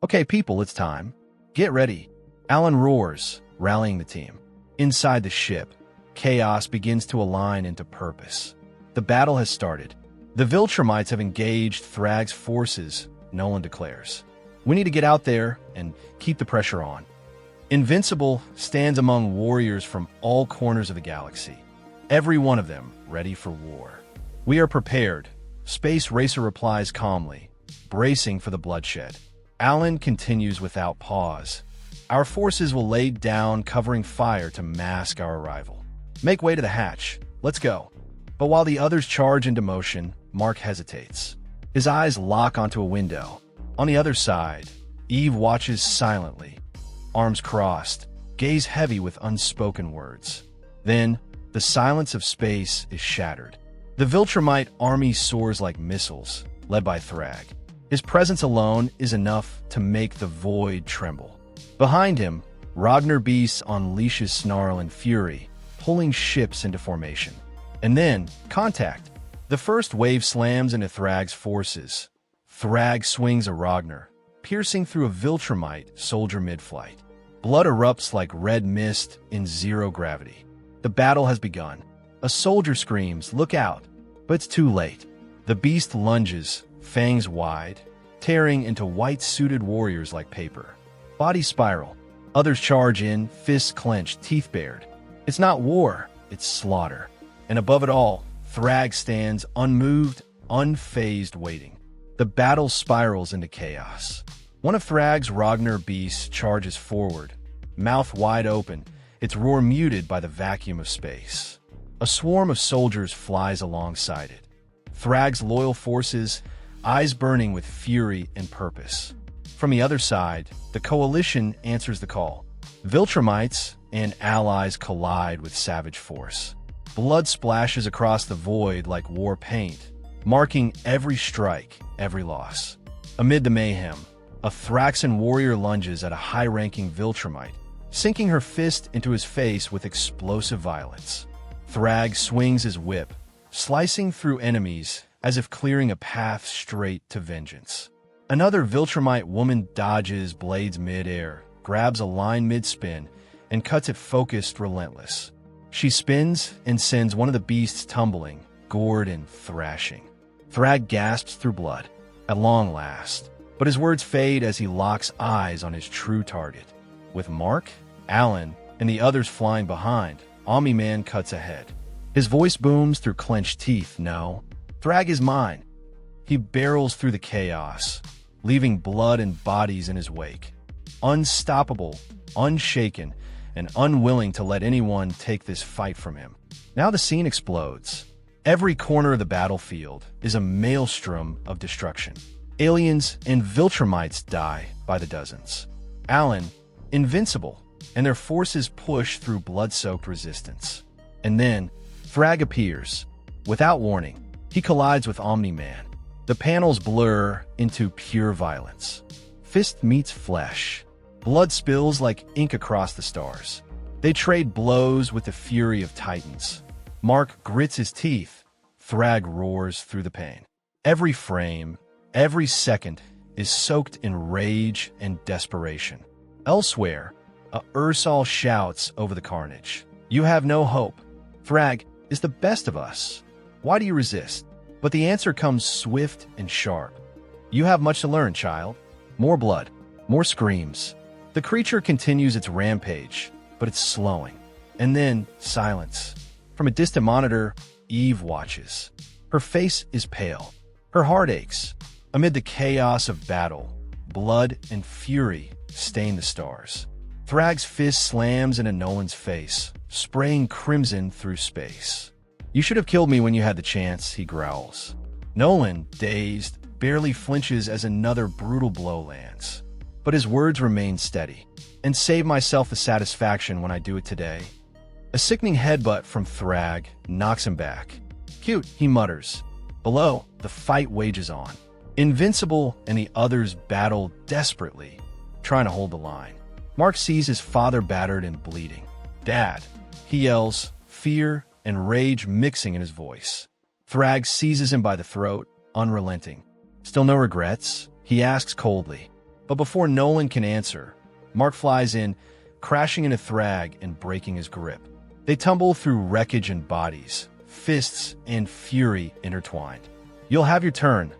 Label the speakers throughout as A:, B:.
A: Okay, people, it's time. Get ready. Alan roars, rallying the team. Inside the ship, chaos begins to align into purpose. The battle has started. The Viltrumites have engaged Thragg's forces, Nolan declares. We need to get out there and keep the pressure on. Invincible stands among warriors from all corners of the galaxy, every one of them ready for war. We are prepared, Space Racer replies calmly, bracing for the bloodshed. Alan continues without pause. Our forces will lay down covering fire to mask our arrival. Make way to the hatch. Let's go. But while the others charge into motion, Mark hesitates. His eyes lock onto a window. On the other side, Eve watches silently, arms crossed, gaze heavy with unspoken words. Then, the silence of space is shattered. The Viltrumite army soars like missiles, led by Thragg. His presence alone is enough to make the void tremble. Behind him, Ragnar Beast unleashes snarl and fury, pulling ships into formation. And then, contact. The first wave slams into Thragg's forces. Thragg swings a Ragnar, piercing through a Viltrumite soldier mid-flight. Blood erupts like red mist in zero gravity. The battle has begun. A soldier screams, "Look out!" But it's too late. The beast lunges, fangs wide, tearing into white-suited warriors like paper. Bodies spiral. Others charge in, fists clenched, teeth bared. It's not war, it's slaughter. And above it all, Thragg stands unmoved, unfazed, waiting. The battle spirals into chaos. One of Thragg's Ragnar beasts charges forward, mouth wide open, its roar muted by the vacuum of space. A swarm of soldiers flies alongside it. Thragg's loyal forces, eyes burning with fury and purpose. From the other side, the coalition answers the call. Viltrumites and allies collide with savage force. Blood splashes across the void like war paint, marking every strike, every loss. Amid the mayhem, a Thraxan warrior lunges at a high-ranking Viltrumite, sinking her fist into his face with explosive violence. Thragg swings his whip, slicing through enemies as if clearing a path straight to vengeance. Another Viltrumite woman dodges blades mid-air, grabs a line mid-spin, and cuts it focused, relentless. She spins and sends one of the beasts tumbling, gored and thrashing. Thragg gasps through blood, at long last, but his words fade as he locks eyes on his true target. With Mark, Alan, and the others flying behind, Omni-Man cuts ahead. His voice booms through clenched teeth. No, Thragg is mine. He barrels through the chaos, leaving blood and bodies in his wake. Unstoppable, unshaken, and unwilling to let anyone take this fight from him. Now the scene explodes. Every corner of the battlefield is a maelstrom of destruction. Aliens and Viltrumites die by the dozens. Alan, Invincible, and their forces push through blood-soaked resistance. And then, Thragg appears. Without warning, he collides with Omni-Man. The panels blur into pure violence. Fist meets flesh. Blood spills like ink across the stars. They trade blows with the fury of titans. Mark grits his teeth. Thragg roars through the pain. Every frame, every second is soaked in rage and desperation. Elsewhere, a Ursal shouts over the carnage. "You have no hope. Thragg is the best of us. Why do you resist?" But the answer comes swift and sharp. "You have much to learn, child." More blood, more screams. The creature continues its rampage, but it's slowing. And then, silence. From a distant monitor, Eve watches. Her face is pale. Her heart aches. Amid the chaos of battle, blood and fury stain the stars. Thragg's fist slams into Nolan's face, spraying crimson through space. "You should have killed me when you had the chance," he growls. Nolan, dazed, barely flinches as another brutal blow lands. But his words remain steady. "And save myself the satisfaction when I do it today." A sickening headbutt from Thragg knocks him back. "Cute," he mutters. Below, the fight wages on. Invincible and the others battle desperately, trying to hold the line. Mark sees his father battered and bleeding. "Dad," he yells, fear and rage mixing in his voice. Thragg seizes him by the throat, unrelenting. "Still no regrets?" he asks coldly. But before Nolan can answer, Mark flies in, crashing into Thragg and breaking his grip. They tumble through wreckage and bodies, fists and fury intertwined. "You'll have your turn,"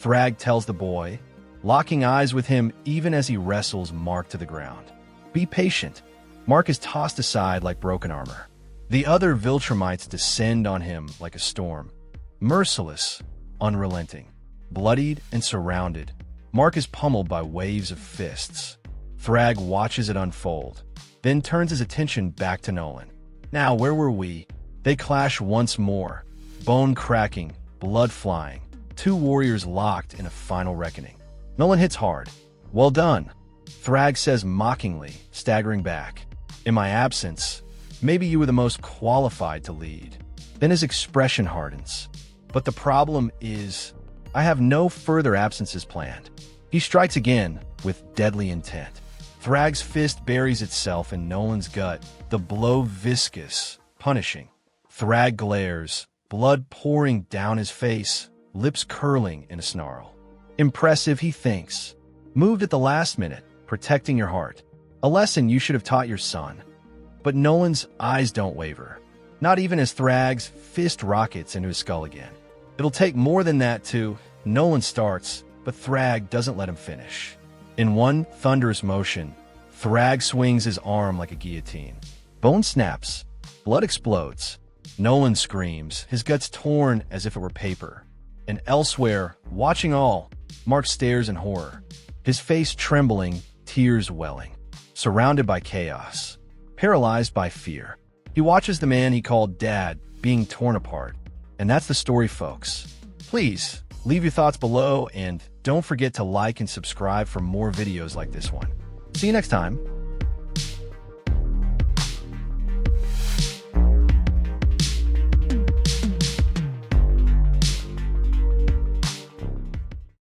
A: Thragg tells the boy, locking eyes with him even as he wrestles Mark to the ground. "Be patient." Mark is tossed aside like broken armor. The other Viltrumites descend on him like a storm. Merciless, unrelenting. Bloodied and surrounded, Mark is pummeled by waves of fists. Thragg watches it unfold, then turns his attention back to Nolan. Now, where were we? They clash once more, bone cracking, blood flying, two warriors locked in a final reckoning. Nolan hits hard. "Well done," Thragg says mockingly, staggering back. "In my absence, maybe you were the most qualified to lead." Then his expression hardens. "But the problem is, I have no further absences planned." He strikes again, with deadly intent. Thragg's fist buries itself in Nolan's gut, the blow viscous, punishing. Thragg glares, blood pouring down his face, lips curling in a snarl. Impressive, he thinks. Moved at the last minute, protecting your heart. A lesson you should have taught your son. But Nolan's eyes don't waver. Not even as Thragg's fist rockets into his skull again. It'll take more than that to... Nolan starts, but Thragg doesn't let him finish. In one thunderous motion, Thragg swings his arm like a guillotine. Bone snaps. Blood explodes. Nolan screams, his guts torn as if it were paper. And elsewhere, watching all, Mark stares in horror. His face trembling, tears welling. Surrounded by chaos. Paralyzed by fear. He watches the man he called Dad being torn apart. And that's the story, folks. Please, leave your thoughts below and don't forget to like and subscribe for more videos like this one. See you next time.